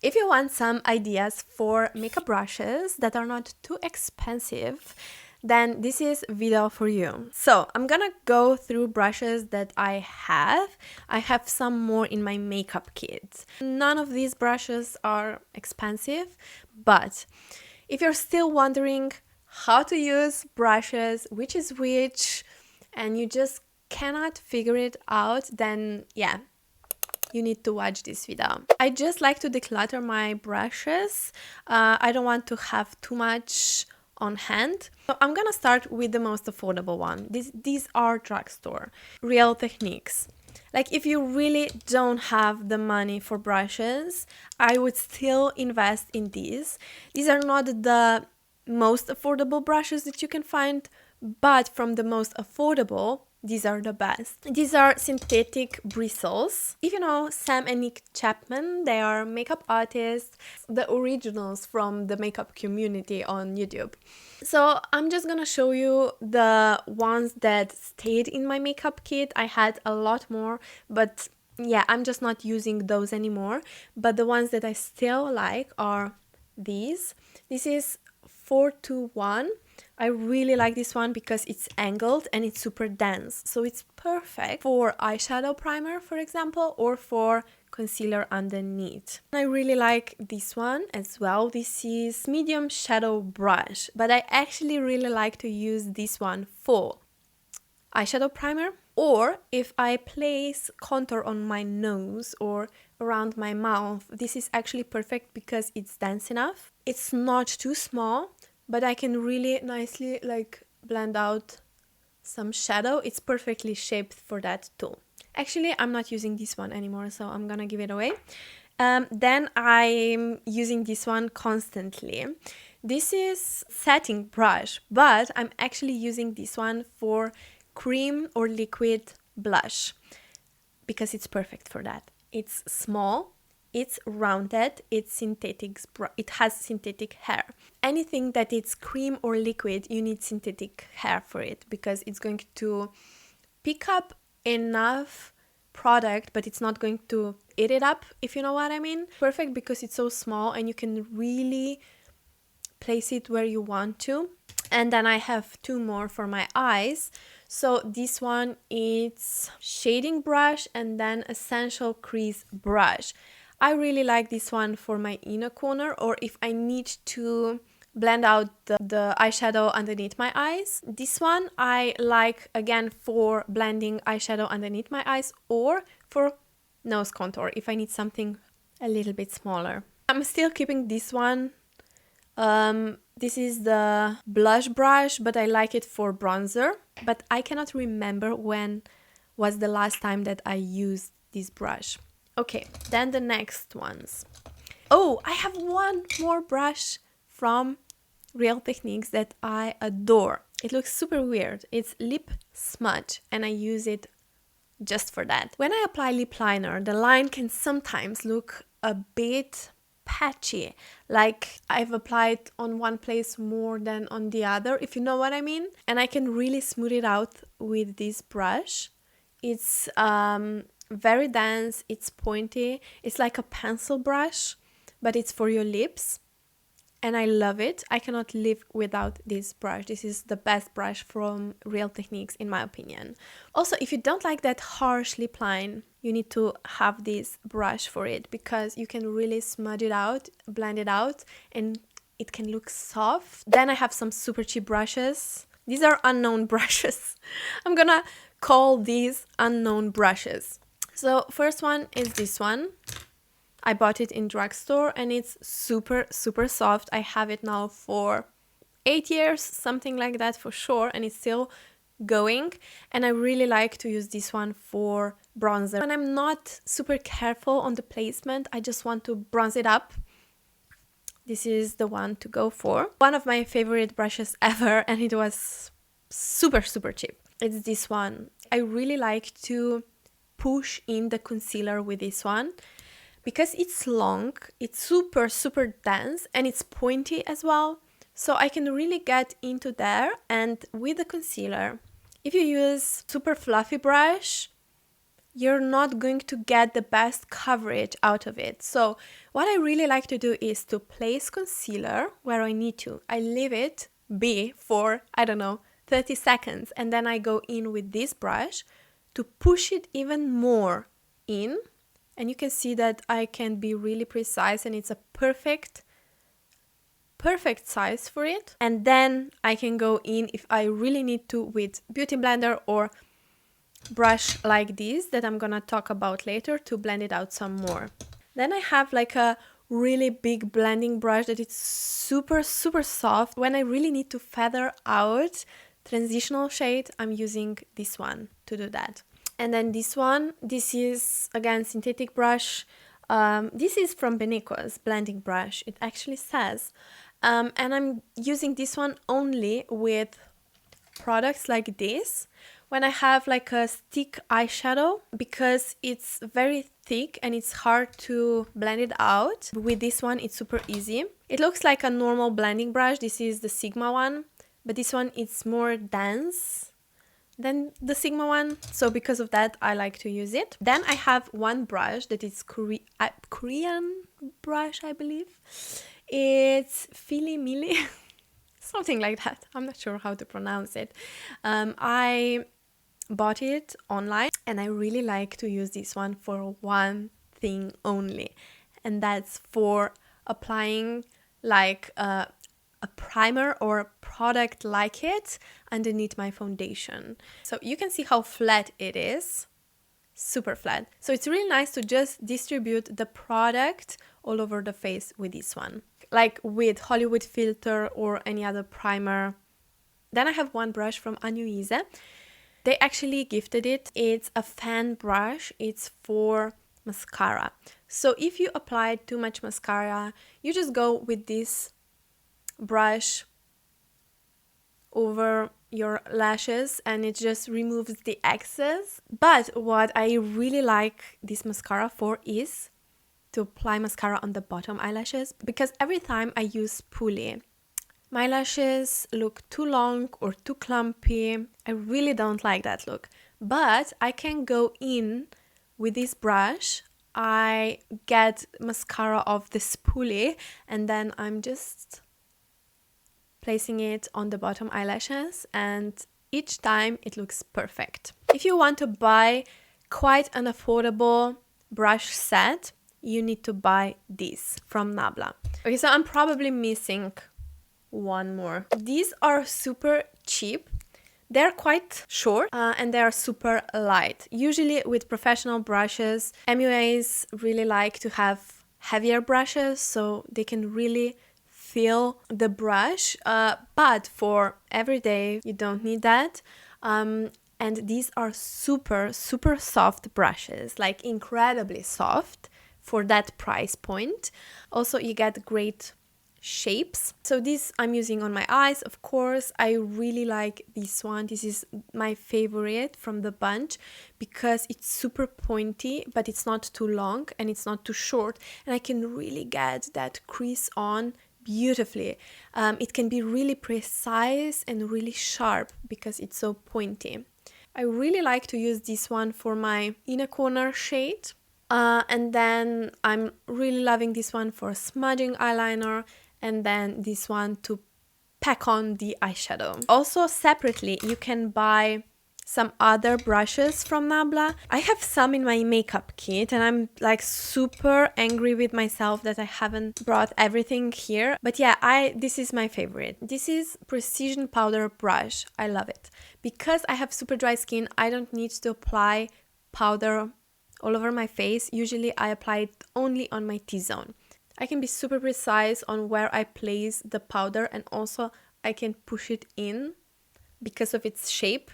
If you want some ideas for makeup brushes that are not too expensive, then this is video for you. So I'm gonna go through brushes that I have. I have some more in my makeup kit. None of these brushes are expensive, but if you're still wondering how to use brushes, which is which, and you just cannot figure it out, then yeah, you need to watch this video. I just like to declutter my brushes. I don't want to have too much on hand. So I'm gonna start with the most affordable one. These are drugstore, Real Techniques. Like if you really don't have the money for brushes, I would still invest in these. These are not the most affordable brushes that you can find, but from the most affordable, these are the best. These are synthetic bristles. If you know Sam and Nick Chapman, they are makeup artists, the originals from the makeup community on YouTube. So I'm just gonna show you the ones that stayed in my makeup kit. I had a lot more, but yeah, I'm just not using those anymore. But the ones that I still like are these. This is 421. I really like this one because it's angled and it's super dense. So it's perfect for eyeshadow primer, for example, or for concealer underneath. I really like this one as well. This is medium shadow brush, but I actually really like to use this one for eyeshadow primer, or if I place contour on my nose or around my mouth, this is actually perfect because it's dense enough. It's not too small, but I can really nicely like blend out some shadow. It's perfectly shaped for that too. Actually, I'm not using this one anymore, so I'm gonna give it away. Then I'm using this one constantly. This is setting brush, but I'm actually using this one for cream or liquid blush because it's perfect for that. It's small, it's rounded, it's synthetic, it has synthetic hair. Anything that is cream or liquid, you need synthetic hair for it because it's going to pick up enough product, but it's not going to eat it up, if you know what I mean. Perfect because it's so small and you can really place it where you want to. And then I have two more for my eyes. So this one is shading brush and then essential crease brush. I really like this one for my inner corner, or if I need to blend out the eyeshadow underneath my eyes. This one I like again for blending eyeshadow underneath my eyes, or for nose contour if I need something a little bit smaller. I'm still keeping this one. This is the blush brush, but I like it for bronzer. But I cannot remember when was the last time that I used this brush. Okay, then the next ones. Oh, I have one more brush from Real Techniques that I adore. It looks super weird. It's lip smudge and I use it just for that. When I apply lip liner, the line can sometimes look a bit patchy, like I've applied on one place more than on the other, if you know what I mean. And I can really smooth it out with this brush. It's very dense, it's pointy, it's like a pencil brush, but it's for your lips. And I love it. I cannot live without this brush. This is the best brush from Real Techniques in my opinion. Also, if you don't like that harsh lip line, you need to have this brush for it because you can really smudge it out, blend it out, and it can look soft. Then I have some super cheap brushes. These are unknown brushes. I'm gonna call these unknown brushes. So first one is this one. I bought it in drugstore and it's super, super soft. I have it now for 8 years, something like that for sure, and it's still going. And I really like to use this one for bronzer. When I'm not super careful on the placement, I just want to bronze it up. This is the one to go for. One of my favorite brushes ever, and it was super, super cheap. It's this one. I really like to push in the concealer with this one. Because it's long, it's super, super dense, and it's pointy as well. So I can really get into there. And with the concealer, if you use super fluffy brush, you're not going to get the best coverage out of it. So What I really like to do is to place concealer where I need to. I leave it be for, I don't know, 30 seconds, and then I go in with this brush to push it even more in, and you can see that I can be really precise, and it's a perfect size for it. And then I can go in if I really need to with beauty blender or brush like this that I'm gonna talk about later to blend it out some more. Then I have like a really big blending brush that is super soft. When I really need to feather out transitional shade, I'm using this one to do that. And then this one, this is again synthetic brush. This is from Beneco's blending brush, it actually says. And I'm using this one only with products like this when I have like a stick eyeshadow, because it's very thick and it's hard to blend it out. With this one, it's super easy. It looks like a normal blending brush. This is the Sigma one, but this one is more dense than the Sigma one, so because of that I like to use it. Then I have one brush that is Korean brush, I believe. It's Fili Mili something like that, I'm not sure how to pronounce it. I bought it online and I really like to use this one for one thing only, and that's for applying like a primer or a product like it underneath my foundation. So you can see how flat it is, super flat. So it's really nice to just distribute the product all over the face with this one, like with Hollywood Filter or any other primer. Then I have one brush from Anjoize. They actually gifted it. It's a fan brush. It's for mascara. So if you apply too much mascara, you just go with this brush over your lashes and it just removes the excess. But what I really like this mascara for is to apply mascara on the bottom eyelashes, because every time I use spoolie, my lashes look too long or too clumpy. I really don't like that look. But I can go in with this brush. I get mascara of the spoolie and then I'm just placing it on the bottom eyelashes, and each time it looks perfect. If you want to buy quite an affordable brush set, you need to buy this from Nabla. Okay, so I'm probably missing one more. These are super cheap. They're quite short and they are super light. Usually with professional brushes, MUAs really like to have heavier brushes so they can really feel the brush, but for everyday you don't need that. And these are super soft brushes, like incredibly soft for that price point. Also you get great shapes. So this I'm using on my eyes, of course. I really like this one. This is my favorite from the bunch because it's super pointy, but it's not too long and it's not too short, and I can really get that crease on beautifully. It can be really precise and really sharp because it's so pointy. I really like to use this one for my inner corner shade. And then I'm really loving this one for smudging eyeliner, and then this one to pack on the eyeshadow. Also separately, you can buy some other brushes from Nabla. I have some in my makeup kit and I'm like super angry with myself that I haven't brought everything here. But yeah, this is my favorite. This is Precision Powder Brush. I love it. Because I have super dry skin, I don't need to apply powder all over my face. Usually I apply it only on my T-zone. I can be super precise on where I place the powder, and also I can push it in because of its shape,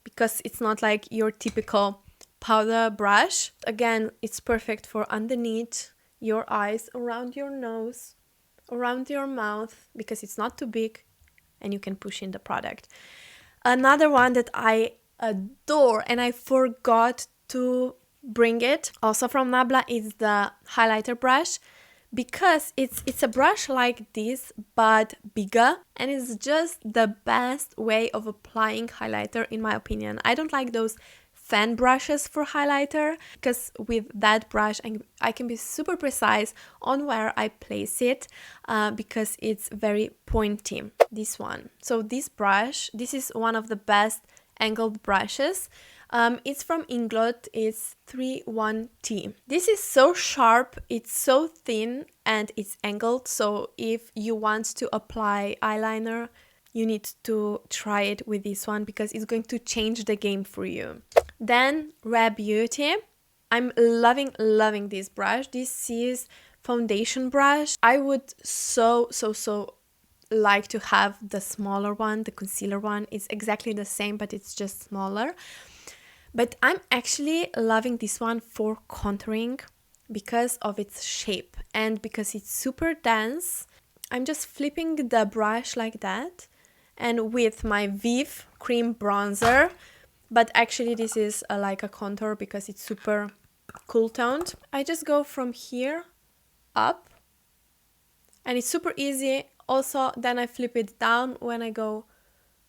because it's not like your typical powder brush. Again, it's perfect for underneath your eyes, around your nose, around your mouth, because it's not too big and you can push in the product. Another one that I adore and I forgot to bring it, also from Nabla, is the highlighter brush, because it's a brush like this but bigger, and it's just the best way of applying highlighter in my opinion. I don't like those fan brushes for highlighter, because with that brush I can be super precise on where I place it, because it's very pointy, this one. So this brush, this is one of the best angled brushes. It's from Inglot, it's 31T. This is so sharp, it's so thin, and it's angled, so if you want to apply eyeliner, you need to try it with this one because it's going to change the game for you. Then Rare Beauty. I'm loving this brush. This is foundation brush. I would so like to have the smaller one, the concealer one. It's exactly the same, but it's just smaller. But I'm actually loving this one for contouring because of its shape and because it's super dense. I'm just flipping the brush like that, and with my Vieve cream bronzer, but actually this is like a contour because it's super cool toned. I just go from here up, and it's super easy. Also, then I flip it down when I go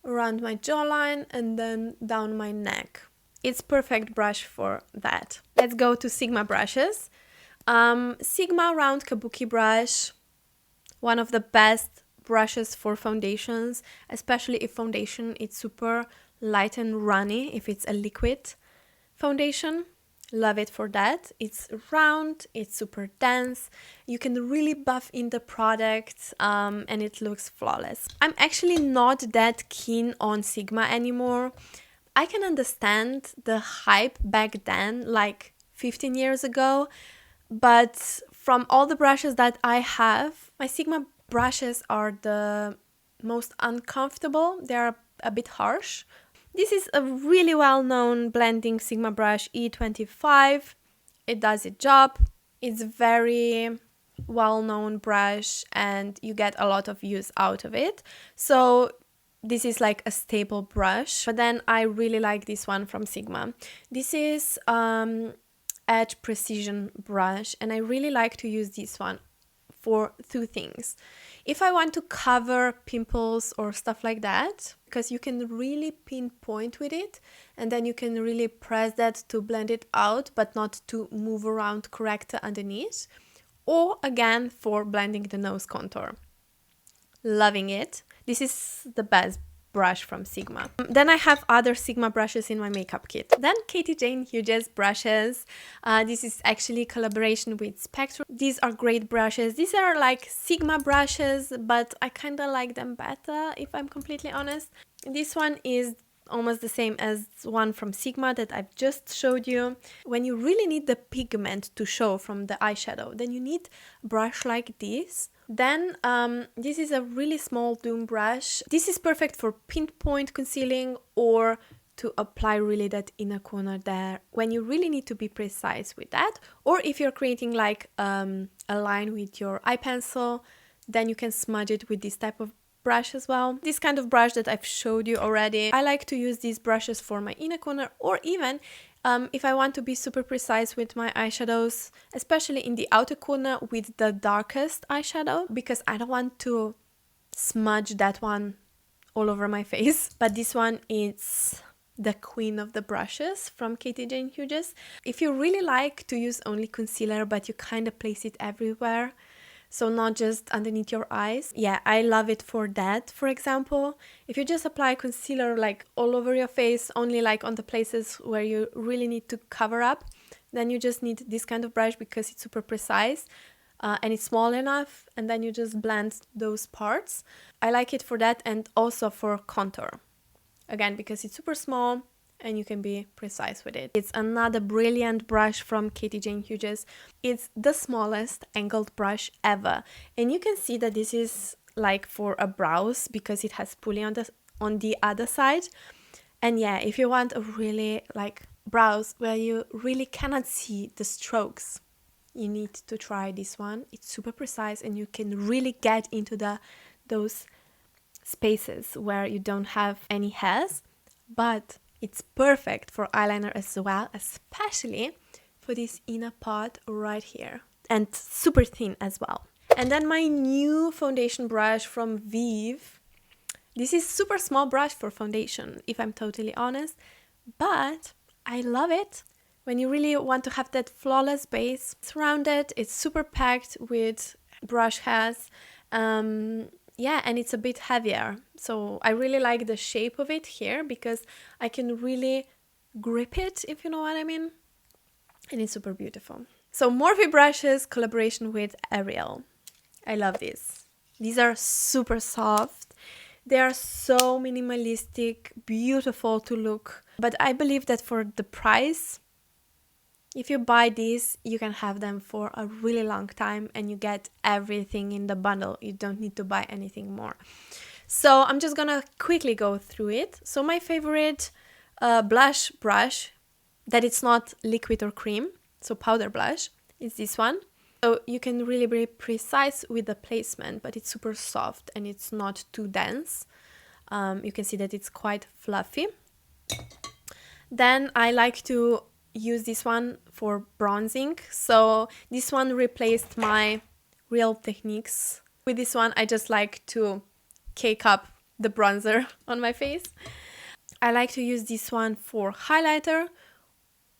around my jawline and then down my neck. It's perfect brush for that. Let's go to Sigma brushes. Sigma Round Kabuki brush, one of the best brushes for foundations, especially if foundation is super light and runny, if it's a liquid foundation. Love it for that. It's round, it's super dense, you can really buff in the product, and it looks flawless. I'm actually not that keen on Sigma anymore. I can understand the hype back then, like 15 years ago, but from all the brushes that I have, my Sigma brushes are the most uncomfortable. They're a bit harsh. This is a really well-known blending Sigma brush, E25. It does its job. It's very well-known brush and you get a lot of use out of it. So this is like a staple brush, but then I really like this one from Sigma. This is Edge Precision brush, and I really like to use this one for two things. If I want to cover pimples or stuff like that, because you can really pinpoint with it, and then you can really press that to blend it out, but not to move around correct underneath. Or again, for blending the nose contour. Loving it. This is the best brush from Sigma. Then I have other Sigma brushes in my makeup kit. Then KJH Hughes brushes. This is actually collaboration with Spectrum. These are great brushes. These are like Sigma brushes, but I kind of like them better, if I'm completely honest. This one is almost the same as one from Sigma that I've just showed you. When you really need the pigment to show from the eyeshadow, then you need a brush like this. Then this is a really small Doom brush. This is perfect for pinpoint concealing or to apply really that inner corner there when you really need to be precise with that. Or if you're creating like a line with your eye pencil, then you can smudge it with this type of brush as well. This kind of brush that I've showed you already. I like to use these brushes for my inner corner, or even if I want to be super precise with my eyeshadows, especially in the outer corner with the darkest eyeshadow, because I don't want to smudge that one all over my face. But this one is the queen of the brushes from KJH Hughes. If you really like to use only concealer, but you kind of place it everywhere, so not just underneath your eyes. Yeah, I love it for that. For example, if you just apply concealer like all over your face, only like on the places where you really need to cover up, then you just need this kind of brush because it's super precise and it's small enough, and then you just blend those parts. I like it for that, and also for contour. Again, because it's super small and you can be precise with it. It's another brilliant brush from KJH Hughes. It's the smallest angled brush ever, and you can see that this is like for a brows because it has pulley on the other side. And yeah, if you want a really like brows where you really cannot see the strokes, you need to try this one. It's super precise and you can really get into those spaces where you don't have any hairs, but it's perfect for eyeliner as well, especially for this inner part right here, and super thin as well. And then my new foundation brush from Vieve. This is super small brush for foundation, if I'm totally honest, but I love it. When you really want to have that flawless base, it's rounded, it's super packed with brush heads. Yeah, and it's a bit heavier. So I really like the shape of it here because I can really grip it, if you know what I mean. And it's super beautiful. So Morphe brushes, collaboration with Ariel. I love these. These are super soft. They are so minimalistic, beautiful to look. But I believe that for the price, if you buy these, you can have them for a really long time and you get everything in the bundle. You don't need to buy anything more. So I'm just gonna quickly go through it. So my favorite blush brush, that it's not liquid or cream, so powder blush, is this one. So you can really be precise with the placement, but it's super soft and it's not too dense. You can see that it's quite fluffy. Then I like to use this one for bronzing. So this one replaced my Real Techniques. With this one, I just like to cake up the bronzer on my face. I like to use this one for highlighter,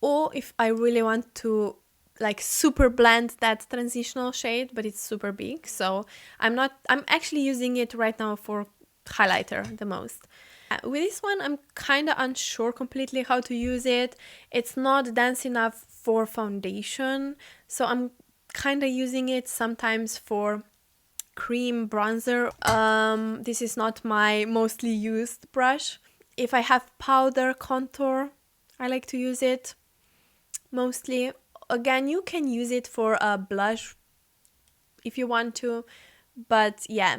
or if I really want to like super blend that transitional shade, but it's super big. So I'm actually using it right now for highlighter the most. With this one, I'm kind of unsure completely how to use it. It's not dense enough for foundation, so I'm kind of using it sometimes for cream bronzer. This is not my mostly used brush. If I have powder contour, I like to use it mostly. Again, you can use it for a blush if you want to, but yeah,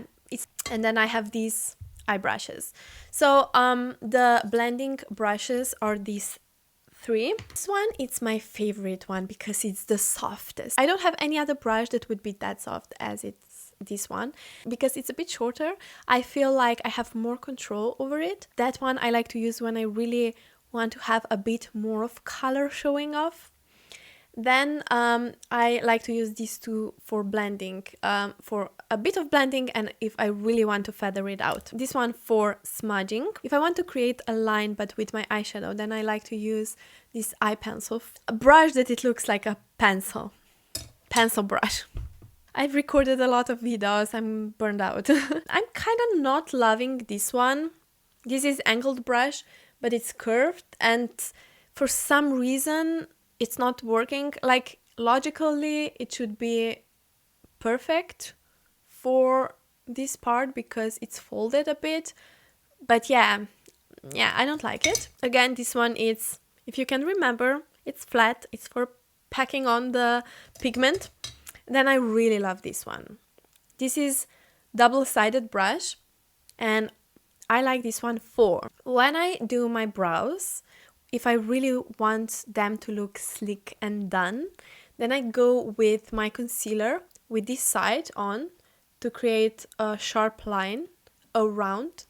and then I have these eye brushes. So the blending brushes are these three. This one, it's my favorite one because it's the softest. I don't have any other brush that would be that soft as it's this one. Because it's a bit shorter, I feel like I have more control over it. That one I like to use when I really want to have a bit more of color showing off. Then I like to use these two for blending, for a bit of blending, and if I really want to feather it out. This one for smudging. If I want to create a line but with my eyeshadow, then I like to use this eye pencil, a brush that it looks like a pencil brush. I've recorded a lot of videos, I'm burned out. I'm kind of not loving this one. This is angled brush, but it's curved, and for some reason it's not working. Like logically it should be perfect for this part because it's folded a bit, but yeah, I don't like it. Again, this one is, if you can remember, it's flat, it's for packing on the pigment. Then I really love this one. This is double-sided brush, and I like this one for when I do my brows. If I really want them to look sleek and done, then I go with my concealer with this side on to create a sharp line around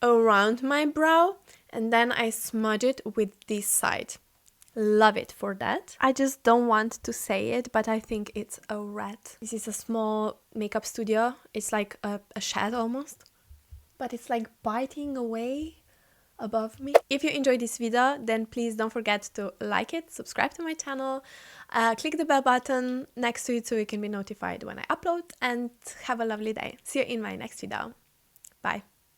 my brow, and then I smudge it with this side. Love it for that. I just don't want to say it, but I think it's a rat. This is a small makeup studio. It's like a shed almost, but it's like biting away above me. If you enjoyed this video, then please don't forget to like it, subscribe to my channel, click the bell button next to it so you can be notified when I upload, and have a lovely day. See you in my next video. Bye.